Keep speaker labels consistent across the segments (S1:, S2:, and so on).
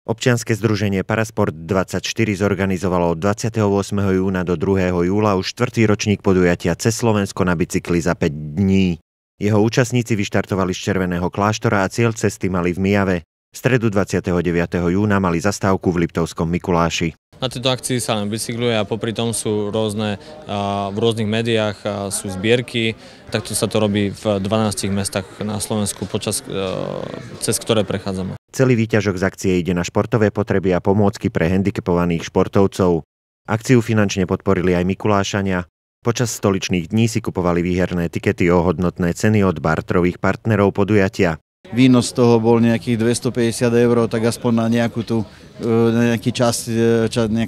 S1: Občianske združenie Parasport 24 zorganizovalo od 28. júna do 2. júla už 4. ročník podujatia Cez Slovensko na bicykli za 5 dní. Jeho účastníci vyštartovali z Červeného kláštora a cieľ cesty mali v Myjave. V stredu 29. júna mali zastávku v Liptovskom Mikuláši.
S2: Na tejto akcii sa len bicykluje a popri tom sú v rôznych médiách sú zbierky. Takto sa to robí v 12 mestách na Slovensku, cez ktoré prechádzame.
S1: Celý výťažok z akcie ide na športové potreby a pomôcky pre handicapovaných športovcov. Akciu finančne podporili aj Mikulášania. Počas stoličných dní si kupovali výherné tikety o hodnotné ceny od barterových partnerov podujatia.
S3: Výnos toho bol nejakých 250 €, tak aspoň na nejakú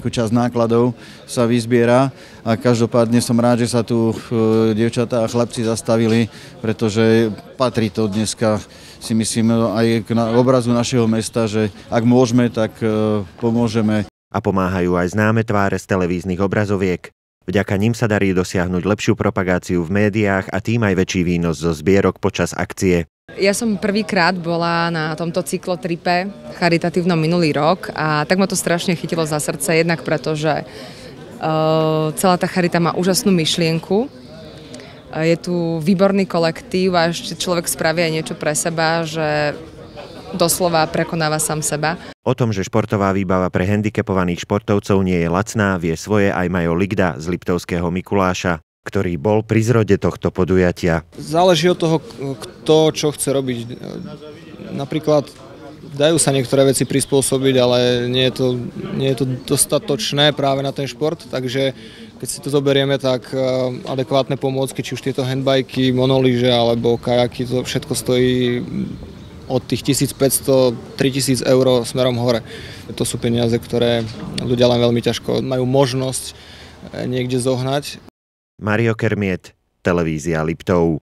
S3: časť nákladov sa vyzbiera. A každopádne som rád, že sa tu dievčatá a chlapci zastavili, pretože patrí to dneska, si myslím, aj k obrazu našeho mesta, že ak môžeme, tak pomôžeme.
S1: A pomáhajú aj známe tváre z televíznych obrazoviek. Vďaka nim sa darí dosiahnuť lepšiu propagáciu v médiách a tým aj väčší výnos zo zbierok počas akcie.
S4: Ja som prvýkrát bola na tomto cyklotripe charitatívnom minulý rok a tak ma to strašne chytilo za srdce, jednak preto, že celá tá charita má úžasnú myšlienku. Je tu výborný kolektív a ešte človek spraví aj niečo pre seba, že doslova prekonáva sám seba.
S1: O tom, že športová výbava pre handicapovaných športovcov nie je lacná, vie svoje aj Majo Ligda z Liptovského Mikuláša, ktorý bol pri zrode tohto podujatia.
S5: Záleží od toho, kto čo chce robiť. Napríklad dajú sa niektoré veci prispôsobiť, ale nie je to dostatočné práve na ten šport, takže keď si to zoberieme, tak adekvátne pomôcky, či už tieto handbajky, monolíže alebo kajaky, to všetko stojí od tých 1500–3000 € smerom hore. To sú peniaze, ktoré ľudia len veľmi ťažko majú možnosť niekde zohnať.
S1: Mario Kermiet, televízia Liptov.